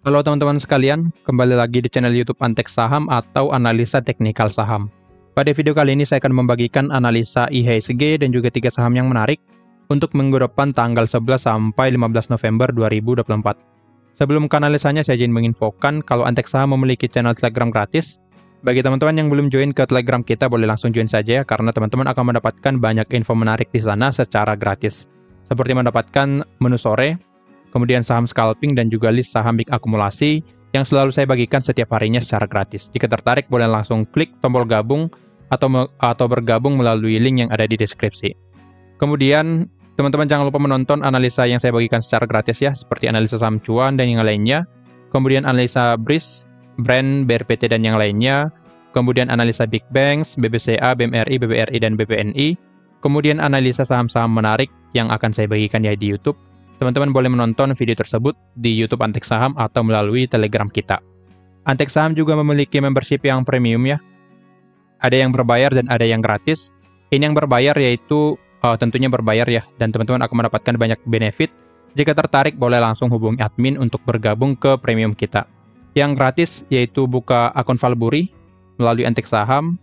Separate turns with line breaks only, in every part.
Halo teman-teman sekalian, kembali lagi di channel YouTube Antek Saham atau Analisa Teknikal Saham. Pada video kali ini saya akan membagikan analisa IHSG dan juga 3 saham yang menarik untuk minggu depan tanggal 11 sampai 15 November 2024. Sebelum ke analisanya, saya izin menginfokan kalau Antek Saham memiliki channel Telegram gratis. Bagi teman-teman yang belum join ke Telegram kita, boleh langsung join saja ya, karena teman-teman akan mendapatkan banyak info menarik di sana secara gratis. Seperti mendapatkan menu sore, kemudian saham scalping dan juga list saham big akumulasi yang selalu saya bagikan setiap harinya secara gratis. Jika tertarik, boleh langsung klik tombol gabung atau bergabung melalui link yang ada di deskripsi. Kemudian, teman-teman jangan lupa menonton analisa yang saya bagikan secara gratis ya, seperti analisa saham cuan dan yang lainnya, kemudian analisa BRIS, Brand, BRPT dan yang lainnya, kemudian analisa Big Banks, BBCA, BMRI, BBRI, dan BPNI, kemudian analisa saham-saham menarik yang akan saya bagikan ya di YouTube. Teman-teman boleh menonton video tersebut di YouTube Antek Saham atau melalui Telegram kita. Antek Saham juga memiliki membership yang premium ya. Ada yang berbayar dan ada yang gratis. Ini yang berbayar yaitu tentunya berbayar ya, dan teman-teman akan mendapatkan banyak benefit. Jika tertarik, boleh langsung hubungi admin untuk bergabung ke premium kita. Yang gratis yaitu buka akun Valburi melalui Antek Saham.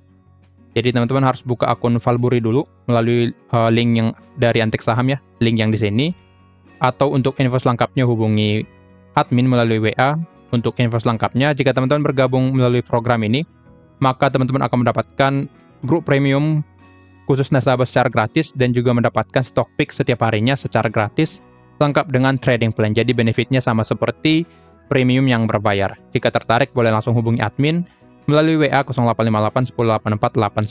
Jadi teman-teman harus buka akun Valburi dulu melalui link yang dari Antek Saham ya, link yang di sini. Atau untuk info selengkapnya hubungi admin melalui WA. Untuk info selengkapnya, jika teman-teman bergabung melalui program ini, maka teman-teman akan mendapatkan grup premium khusus nasabah secara gratis dan juga mendapatkan stock pick setiap harinya secara gratis, lengkap dengan trading plan. Jadi benefitnya sama seperti premium yang berbayar. Jika tertarik, boleh langsung hubungi admin melalui WA 0858 1084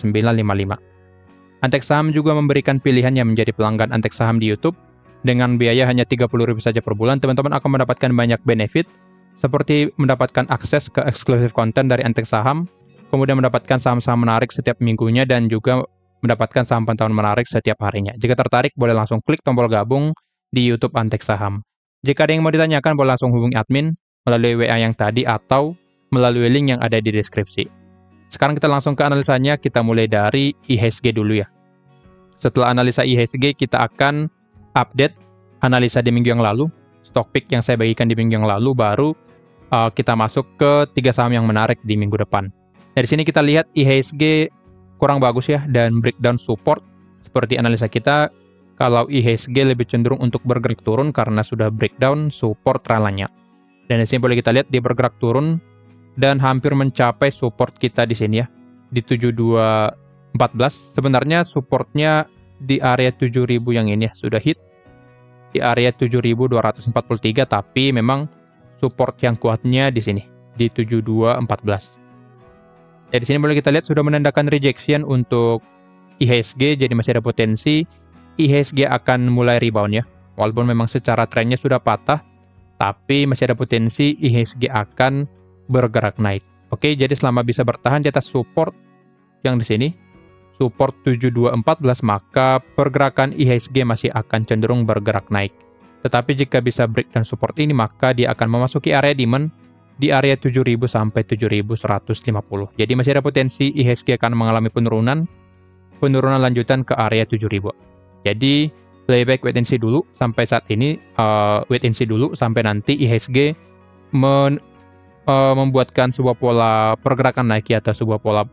8955. Antek Saham juga memberikan pilihan yang menjadi pelanggan Antek Saham di YouTube. Dengan biaya hanya Rp30.000 saja per bulan, teman-teman akan mendapatkan banyak benefit, seperti mendapatkan akses ke eksklusif konten dari Antek Saham, kemudian mendapatkan saham-saham menarik setiap minggunya, dan juga mendapatkan saham pantauan menarik setiap harinya. Jika tertarik, boleh langsung klik tombol gabung di YouTube Antek Saham. Jika ada yang mau ditanyakan, boleh langsung hubungi admin melalui WA yang tadi atau melalui link yang ada di deskripsi. Sekarang kita langsung ke analisanya, kita mulai dari IHSG dulu ya. Setelah analisa IHSG, kita akan update analisa di minggu yang lalu, stock pick yang saya bagikan di minggu yang lalu, baru kita masuk ke 3 saham yang menarik di minggu depan. Dari sini kita lihat IHSG kurang bagus ya, dan breakdown support. Seperti analisa kita, kalau IHSG lebih cenderung untuk bergerak turun karena sudah breakdown support trailannya. Dan di sini boleh kita lihat dia bergerak turun dan hampir mencapai support kita di sini ya, di 7214. Sebenarnya supportnya di area 7000 yang ini ya, sudah hit di area 7243, tapi memang support yang kuatnya di sini di 7214. Dari sini boleh kita lihat sudah menandakan rejection untuk IHSG, jadi masih ada potensi IHSG akan mulai rebound ya. Walaupun memang secara trennya sudah patah, tapi masih ada potensi IHSG akan bergerak naik. Oke, jadi selama bisa bertahan di atas support yang di sini, support 7214, maka pergerakan IHSG masih akan cenderung bergerak naik. Tetapi jika bisa breakdown support ini, maka dia akan memasuki area demand di area 7000 sampai 7150. Jadi masih ada potensi IHSG akan mengalami penurunan lanjutan ke area 7000. Jadi lebih baik wait and see dulu sampai saat ini, wait and see dulu sampai nanti IHSG membuatkan sebuah pola pergerakan naik atau sebuah pola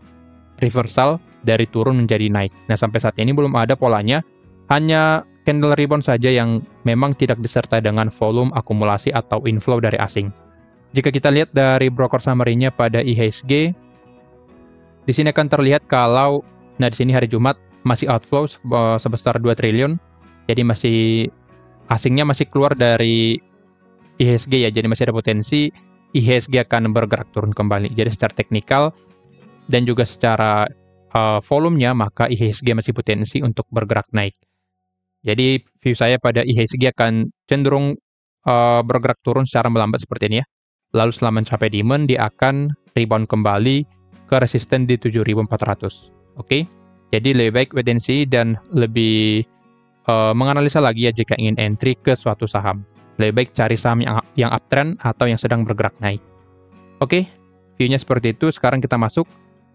reversal dari turun menjadi naik. Nah, sampai saat ini belum ada polanya, hanya candle rebound saja yang memang tidak disertai dengan volume akumulasi atau inflow dari asing. Jika kita lihat dari broker summary-nya pada IHSG, di sini akan terlihat kalau, nah di sini hari Jumat masih outflow sebesar 2 triliun, jadi masih asingnya masih keluar dari IHSG ya, jadi masih ada potensi IHSG akan bergerak turun kembali. Jadi secara teknikal dan juga secara volumenya, maka IHSG masih potensi untuk bergerak naik. Jadi view saya pada IHSG akan cenderung bergerak turun secara melambat seperti ini ya. Lalu setelah mencapai demand, dia akan rebound kembali ke resisten di 7400. Oke, jadi lebih baik wait and see dan lebih menganalisa lagi ya jika ingin entry ke suatu saham. Lebih baik cari saham yang uptrend atau yang sedang bergerak naik. Oke, view-nya seperti itu. Sekarang kita masuk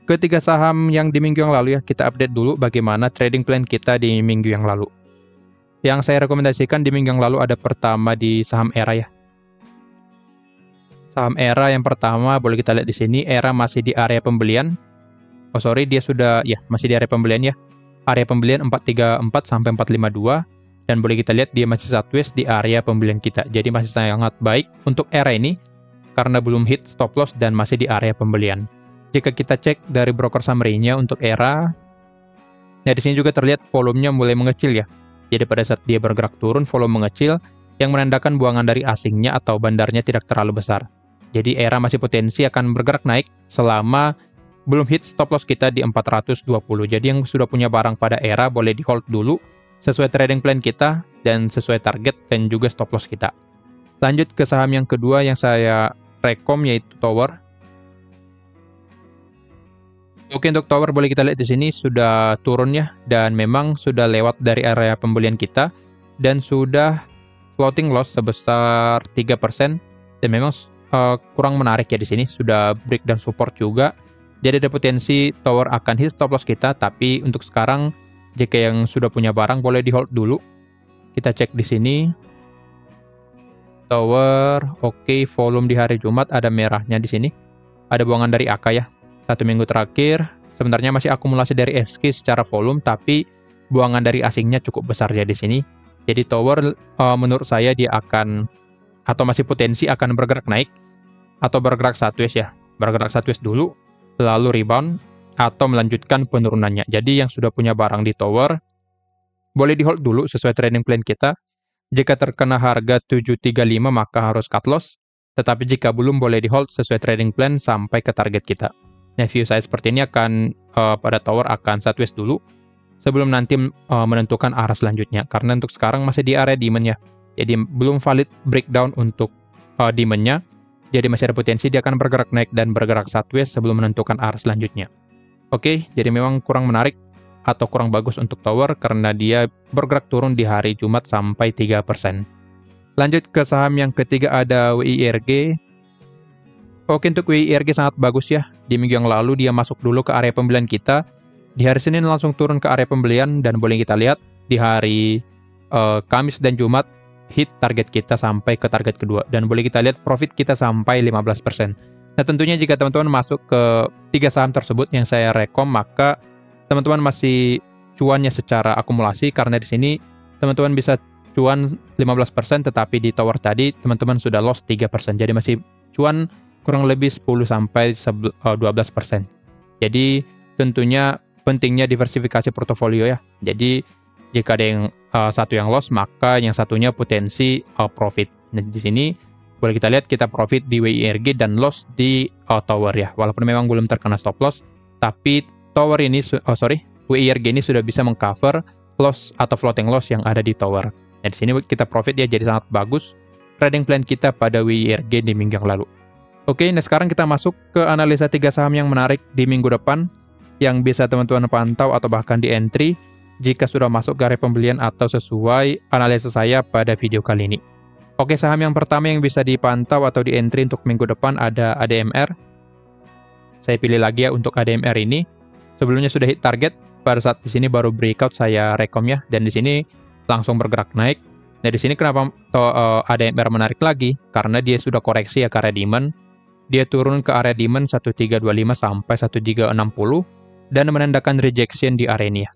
ke 3 saham yang di minggu yang lalu ya. Kita update dulu bagaimana trading plan kita di minggu yang lalu. Yang saya rekomendasikan di minggu yang lalu ada pertama di saham ERA ya. Saham ERA yang pertama boleh kita lihat di sini, ERA masih di area pembelian. Oh sorry, dia sudah ya masih di area pembelian ya. Area pembelian 434 sampai 452 dan boleh kita lihat dia masih sideways di area pembelian kita. Jadi masih sangat baik untuk ERA ini karena belum hit stop loss dan masih di area pembelian. Jika kita cek dari broker summary-nya untuk ERA, nah di sini juga terlihat volumenya mulai mengecil ya. Jadi pada saat dia bergerak turun, volume mengecil yang menandakan buangan dari asingnya atau bandarnya tidak terlalu besar. Jadi ERA masih potensi akan bergerak naik selama belum hit stop loss kita di 420. Jadi yang sudah punya barang pada ERA boleh di hold dulu sesuai trading plan kita dan sesuai target dan juga stop loss kita. Lanjut ke saham yang kedua yang saya rekom yaitu Tower. Oke, untuk Tower boleh kita lihat di sini sudah turun ya dan memang sudah lewat dari area pembelian kita dan sudah floating loss sebesar 3% dan memang kurang menarik ya di sini, sudah breakdown support juga. Jadi ada potensi Tower akan hit stop loss kita, tapi untuk sekarang jika yang sudah punya barang boleh di hold dulu. Kita cek di sini. Tower, oke, volume di hari Jumat ada merahnya di sini. Ada buangan dari AK ya. 1 minggu terakhir, sebenarnya masih akumulasi dari SQ secara volume, tapi buangan dari asingnya cukup besar ya di sini. Jadi Tower menurut saya dia akan atau masih potensi akan bergerak naik atau bergerak sideways ya. Bergerak sideways dulu, lalu rebound atau melanjutkan penurunannya. Jadi yang sudah punya barang di Tower boleh di hold dulu sesuai trading plan kita. Jika terkena harga 735 maka harus cut loss, tetapi jika belum boleh di hold sesuai trading plan sampai ke target kita. Nah, view saya seperti ini akan pada Tower akan sideways dulu sebelum nanti menentukan arah selanjutnya. Karena untuk sekarang masih di area demand ya. Jadi belum valid breakdown untuk demand-nya. Jadi masih ada potensi dia akan bergerak naik dan bergerak sideways sebelum menentukan arah selanjutnya. Oke, jadi memang kurang menarik atau kurang bagus untuk Tower karena dia bergerak turun di hari Jumat sampai 3%. Lanjut ke saham yang ketiga ada WIRG. Oke, untuk WIRG sangat bagus ya. Di minggu yang lalu dia masuk dulu ke area pembelian kita. Di hari Senin langsung turun ke area pembelian dan boleh kita lihat di hari Kamis dan Jumat hit target kita sampai ke target kedua dan boleh kita lihat profit kita sampai 15%. Nah, tentunya jika teman-teman masuk ke 3 saham tersebut yang saya rekom, maka teman-teman masih cuannya secara akumulasi karena di sini teman-teman bisa cuan 15% tetapi di Tower tadi teman-teman sudah loss 3%. Jadi masih cuan kurang lebih 10 sampai 12%. Jadi tentunya pentingnya diversifikasi portofolio ya. Jadi jika ada yang satu yang loss, maka yang satunya potensi profit. Nah, di sini boleh kita lihat kita profit di WIRG dan loss di Tower ya. Walaupun memang belum terkena stop loss, tapi Tower ini, WIRG ini sudah bisa mengcover loss atau floating loss yang ada di Tower. Nah, di sini kita profit ya, jadi sangat bagus trading plan kita pada WIRG di minggu yang lalu. Oke, nah sekarang kita masuk ke analisa 3 saham yang menarik di minggu depan yang bisa teman-teman pantau atau bahkan di entry jika sudah masuk ke area pembelian atau sesuai analisa saya pada video kali ini. Oke, saham yang pertama yang bisa dipantau atau di entry untuk minggu depan ada ADMR. Saya pilih lagi ya untuk ADMR ini. Sebelumnya sudah hit target, pada saat di sini baru breakout saya rekom ya, dan di sini langsung bergerak naik. Nah, di sini kenapa ADMR menarik lagi? Karena dia sudah koreksi ya ke area demand. Dia turun ke area demand 1325 sampai 1360 dan menandakan rejection di area ini ya.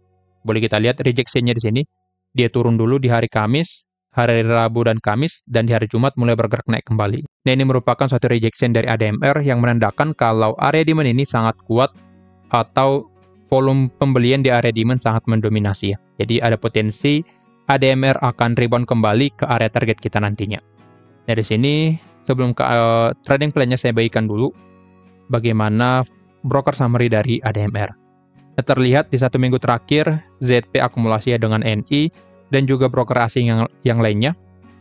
Boleh kita lihat rejection-nya di sini. Dia turun dulu di hari Kamis, hari Rabu dan Kamis, dan di hari Jumat mulai bergerak naik kembali. Nah, ini merupakan suatu rejection dari ADMR yang menandakan kalau area demand ini sangat kuat atau volume pembelian di area demand sangat mendominasi ya. Jadi ada potensi ADMR akan rebound kembali ke area target kita nantinya. Dari sini, sebelum ke trading plan-nya saya bagikan dulu bagaimana broker summary dari ADMR. Terlihat di 1 minggu terakhir, ZP akumulasi dengan NI dan juga broker asing yang lainnya,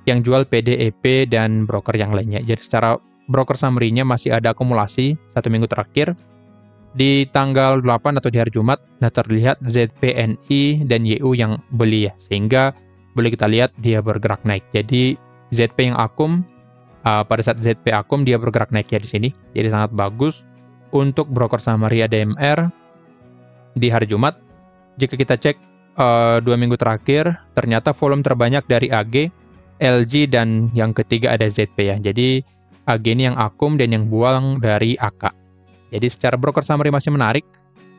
yang jual PDEP dan broker yang lainnya. Jadi secara broker summary-nya masih ada akumulasi 1 minggu terakhir. Di tanggal 8 atau di hari Jumat, nah terlihat ZP, NI, dan YU yang beli ya. Sehingga boleh kita lihat dia bergerak naik. Jadi ZP yang akum, pada saat ZP akum dia bergerak naik ya di sini. Jadi sangat bagus untuk broker summary ADMR di hari Jumat. Jika kita cek 2 minggu terakhir, ternyata volume terbanyak dari AG, LG, dan yang ketiga ada ZP ya. Jadi AG ini yang akum dan yang buang dari AK. Jadi secara broker summary masih menarik,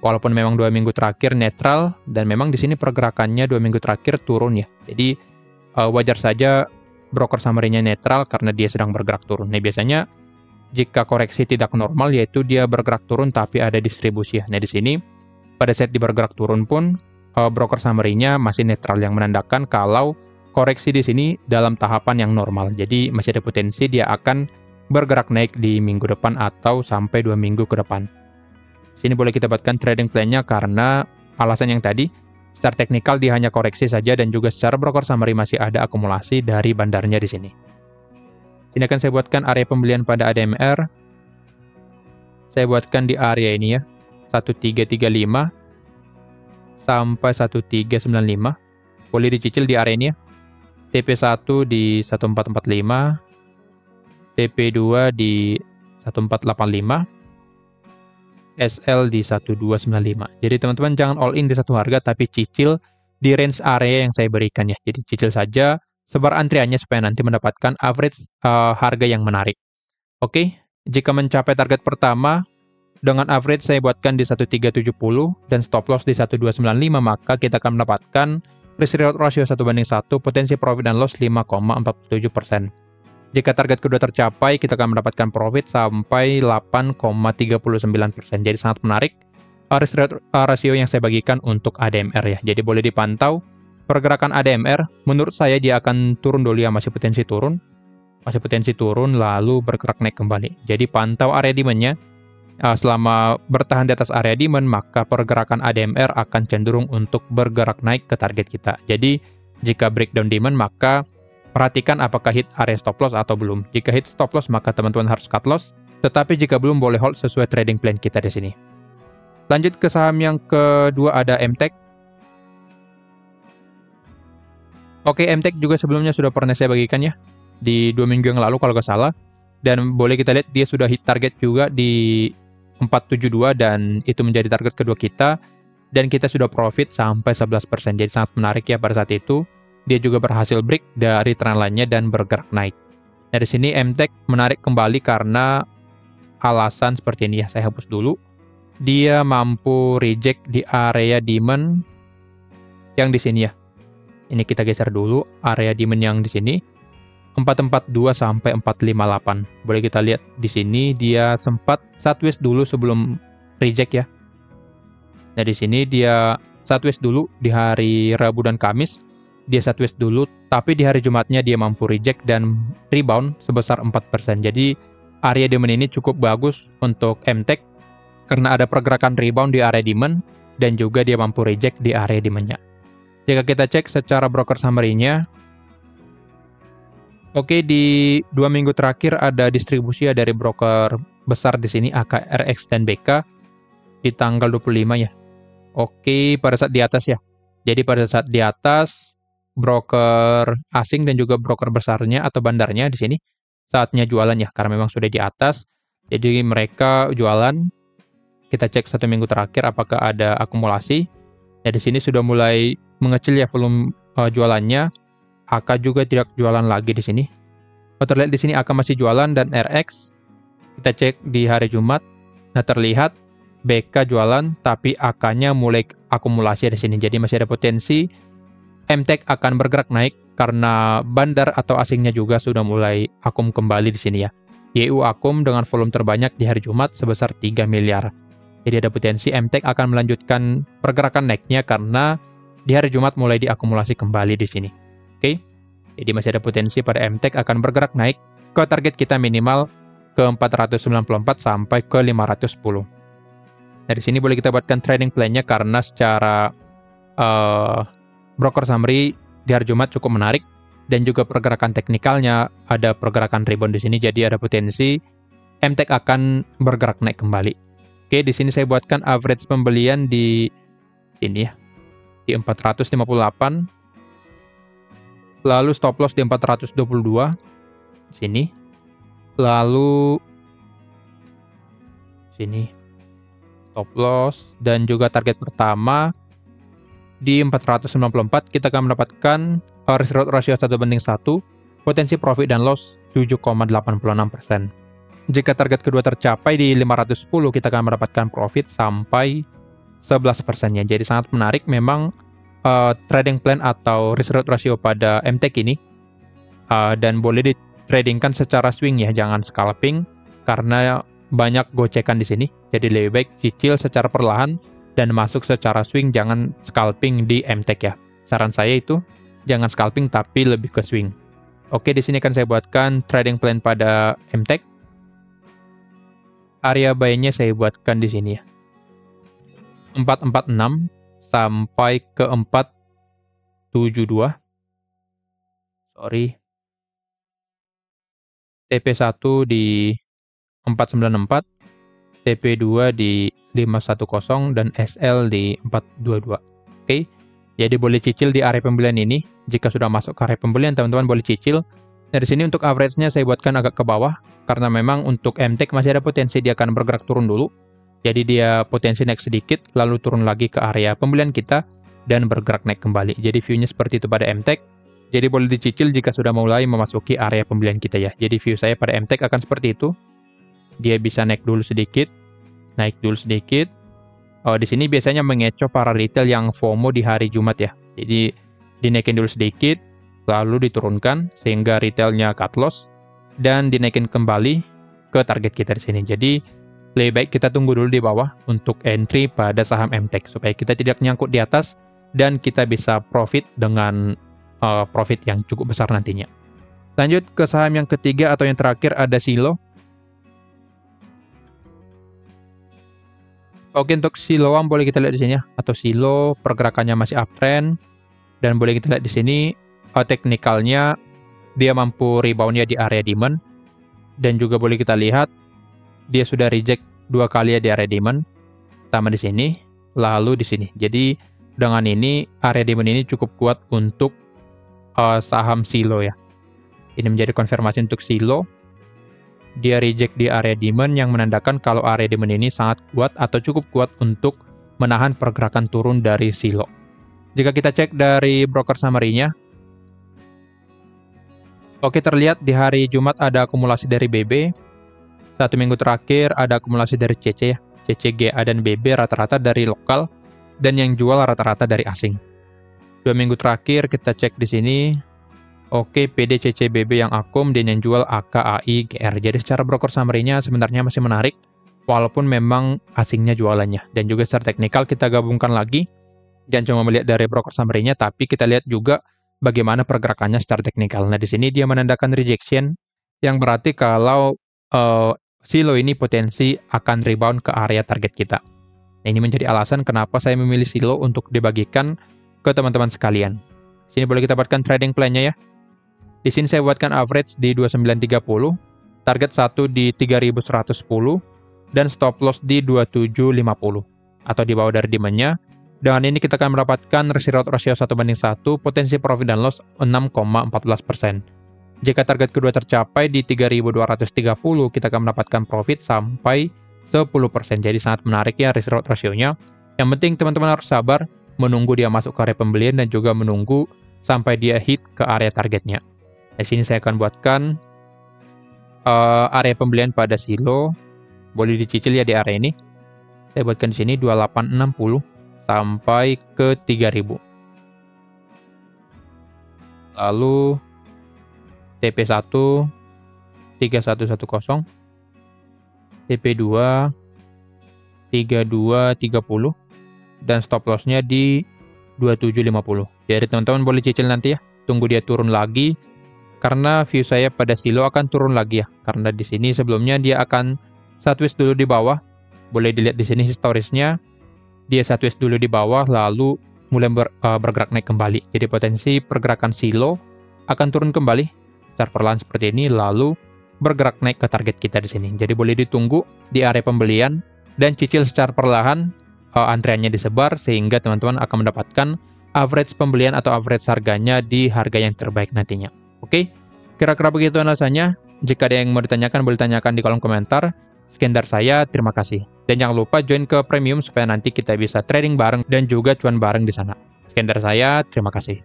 walaupun memang 2 minggu terakhir netral, dan memang di sini pergerakannya 2 minggu terakhir turun ya. Jadi wajar saja broker summary-nya netral karena dia sedang bergerak turun. Nah, biasanya jika koreksi tidak normal, yaitu dia bergerak turun tapi ada distribusi ya. Nah, di sini pada saat dia bergerak turun pun broker summary-nya masih netral, yang menandakan kalau koreksi di sini dalam tahapan yang normal. Jadi masih ada potensi dia akan bergerak naik di minggu depan atau sampai 2 minggu ke depan. Sini boleh kita buatkan trading plan-nya karena alasan yang tadi, secara teknikal dia hanya koreksi saja dan juga secara broker summary masih ada akumulasi dari bandarnya di sini. Sini akan saya buatkan area pembelian pada ADMR. Saya buatkan di area ini ya, 1335 sampai 1395. Boleh dicicil di area ini ya. TP1 di 1445, TP2 di 1485, SL di 1295. Jadi teman-teman jangan all in di satu harga, tapi cicil di range area yang saya berikan ya. Jadi cicil saja, sebar antriannya supaya nanti mendapatkan average harga yang menarik. Oke, jika mencapai target pertama, dengan average saya buatkan di 1370 dan stop loss di 1295, maka kita akan mendapatkan risk reward ratio 1:1, potensi profit dan loss 5,47%. Jika target kedua tercapai, kita akan mendapatkan profit sampai 8,39%. Jadi sangat menarik risk reward ratio yang saya bagikan untuk ADMR ya. Jadi boleh dipantau pergerakan ADMR. Menurut saya dia akan turun dulu ya, masih potensi turun lalu bergerak naik kembali. Jadi pantau area demand-nya. Selama bertahan di atas area demand, maka pergerakan ADMR akan cenderung untuk bergerak naik ke target kita. Jadi, jika breakdown demand, maka perhatikan apakah hit area stop loss atau belum. Jika hit stop loss, maka teman-teman harus cut loss. Tetapi jika belum, boleh hold sesuai trading plan kita di sini. Lanjut ke saham yang kedua, ada MTech. Oke, MTech juga sebelumnya sudah pernah saya bagikan ya, di 2 minggu yang lalu kalau nggak salah. Dan boleh kita lihat dia sudah hit target juga di 472 dan itu menjadi target kedua kita, dan kita sudah profit sampai 11%. Jadi sangat menarik ya pada saat itu. Dia juga berhasil break dari trend line-nya dan bergerak naik. Dari sini MTech menarik kembali karena alasan seperti ini ya. Saya hapus dulu. Dia mampu reject di area demand yang di sini ya. Ini kita geser dulu area demand yang di sini. 442 sampai 458. Boleh kita lihat di sini dia sempat sideways dulu sebelum reject ya. Nah, di sini dia sideways dulu di hari Rabu dan Kamis. Dia sideways dulu, tapi di hari Jumatnya dia mampu reject dan rebound sebesar 4%. Jadi area demand ini cukup bagus untuk MTech karena ada pergerakan rebound di area demand dan juga dia mampu reject di area demand-nya. Jika kita cek secara broker summary-nya, oke, di 2 minggu terakhir ada distribusi ya dari broker besar di sini, AKRX dan BK, di tanggal 25 ya. Oke, pada saat di atas ya. Jadi pada saat di atas, broker asing dan juga broker besarnya atau bandarnya di sini saatnya jualan ya, karena memang sudah di atas. Jadi mereka jualan. Kita cek 1 minggu terakhir apakah ada akumulasi. Nah, di sini sudah mulai mengecil ya volume jualannya. AK juga tidak jualan lagi di sini. Terlihat di sini AK masih jualan dan RX. Kita cek di hari Jumat. Nah, terlihat BK jualan tapi AK-nya mulai akumulasi di sini. Jadi masih ada potensi MTech akan bergerak naik karena bandar atau asingnya juga sudah mulai akum kembali di sini ya. YU akum dengan volume terbanyak di hari Jumat sebesar 3 miliar. Jadi ada potensi MTech akan melanjutkan pergerakan naiknya karena di hari Jumat mulai diakumulasi kembali di sini. Oke, jadi masih ada potensi pada MTech akan bergerak naik ke target kita minimal ke 494 sampai ke 510. Dari sini boleh kita buatkan trading plan-nya karena secara broker summary di hari Jumat cukup menarik dan juga pergerakan teknikalnya ada pergerakan rebound di sini, jadi ada potensi MTech akan bergerak naik kembali. Oke, di sini saya buatkan average pembelian di sini ya, di 458. Lalu stop loss di 422 di sini. Lalu sini stop loss dan juga target pertama di 494. Kita akan mendapatkan risk reward ratio 1:1, potensi profit dan loss 7,86%. Jika target kedua tercapai di 510, kita akan mendapatkan profit sampai 11%-nya. Jadi sangat menarik memang trading plan atau risk reward ratio pada MTech ini, dan boleh ditradingkan secara swing ya, jangan scalping karena banyak gocekan di sini. Jadi lebih baik cicil secara perlahan dan masuk secara swing, jangan scalping di MTech ya. Saran saya itu jangan scalping tapi lebih ke swing. Oke, di sini kan saya buatkan trading plan pada MTech. Area buy-nya saya buatkan di sini ya. 446 sampai ke 472. Sorry. TP1 di 494, TP2 di 510, dan SL di 422. Oke, jadi boleh cicil di area pembelian ini. Jika sudah masuk ke area pembelian, teman-teman boleh cicil. Dari sini untuk average-nya saya buatkan agak ke bawah, karena memang untuk MTech masih ada potensi dia akan bergerak turun dulu. Jadi dia potensi naik sedikit, lalu turun lagi ke area pembelian kita, dan bergerak naik kembali. Jadi view-nya seperti itu pada MTech. Jadi boleh dicicil jika sudah mulai memasuki area pembelian kita ya. Jadi view saya pada MTech akan seperti itu. Dia bisa naik dulu sedikit, naik dulu sedikit. Di sini biasanya mengecoh para retail yang FOMO di hari Jumat ya. Jadi dinaikin dulu sedikit, lalu diturunkan sehingga retailnya cut loss, dan dinaikin kembali ke target kita di sini. Jadi lebih baik kita tunggu dulu di bawah untuk entry pada saham MTech supaya kita tidak nyangkut di atas dan kita bisa profit dengan profit yang cukup besar nantinya. Lanjut ke saham yang ketiga atau yang terakhir, ada Silo. Oke, untuk Siloam boleh kita lihat di sini ya, atau Silo pergerakannya masih uptrend, dan boleh kita lihat di sini teknikalnya dia mampu reboundnya di area demand, dan juga boleh kita lihat dia sudah reject 2 kali ya di area demand, pertama di sini, lalu di sini. Jadi dengan ini area demand ini cukup kuat untuk saham Silo ya. Ini menjadi konfirmasi untuk Silo. Dia reject di area demand yang menandakan kalau area demand ini sangat kuat atau cukup kuat untuk menahan pergerakan turun dari Silo. Jika kita cek dari broker summary-nya, oke, terlihat di hari Jumat ada akumulasi dari BB. 1 minggu terakhir ada akumulasi dari CC ya. CCGA dan BB rata-rata dari lokal, dan yang jual rata-rata dari asing. 2 minggu terakhir kita cek di sini. Oke, PD, CC, BB yang akum, dan yang jual AK, AI, GR. Jadi secara broker summary-nya sebenarnya masih menarik, walaupun memang asingnya jualannya. Dan juga secara teknikal kita gabungkan lagi, jangan cuma melihat dari broker summary-nya, tapi kita lihat juga bagaimana pergerakannya secara teknikal. Nah, di sini dia menandakan rejection, yang berarti kalau Silo ini potensi akan rebound ke area target kita. Nah, ini menjadi alasan kenapa saya memilih Silo untuk dibagikan ke teman-teman sekalian. Sini boleh kita buatkan trading plan-nya ya. Di sini saya buatkan average di 2930, target 1 di 3110, dan stop loss di 2750 atau di bawah dari demand-nya. Dengan ini kita akan mendapatkan risk reward ratio 1:1, potensi profit dan loss 6,14%. Jika target kedua tercapai di 3230, kita akan mendapatkan profit sampai 10%. Jadi sangat menarik ya risk reward ratio-nya. Yang penting teman-teman harus sabar menunggu dia masuk ke area pembelian dan juga menunggu sampai dia hit ke area targetnya. Di sini saya akan buatkan area pembelian pada Silo. Boleh dicicil ya di area ini. Saya buatkan di sini 2860 sampai ke 3000. Lalu TP1 3110, TP2 3230, dan stop loss-nya di 2750. Jadi teman-teman boleh cicil nanti ya, tunggu dia turun lagi, karena view saya pada Silo akan turun lagi ya, karena di sini sebelumnya dia akan sideways dulu di bawah. Boleh dilihat di sini historisnya, dia sideways dulu di bawah, lalu mulai bergerak naik kembali. Jadi potensi pergerakan Silo akan turun kembali secara perlahan seperti ini, lalu bergerak naik ke target kita di sini. Jadi boleh ditunggu di area pembelian dan cicil secara perlahan, antriannya disebar sehingga teman-teman akan mendapatkan average pembelian atau average harganya di harga yang terbaik nantinya. Oke, kira-kira begitu alasannya. Jika ada yang mau ditanyakan, boleh tanyakan di kolom komentar. Sekian dari saya, terima kasih. Dan jangan lupa join ke premium supaya nanti kita bisa trading bareng dan juga cuan bareng di sana. Sekian dari saya, terima kasih.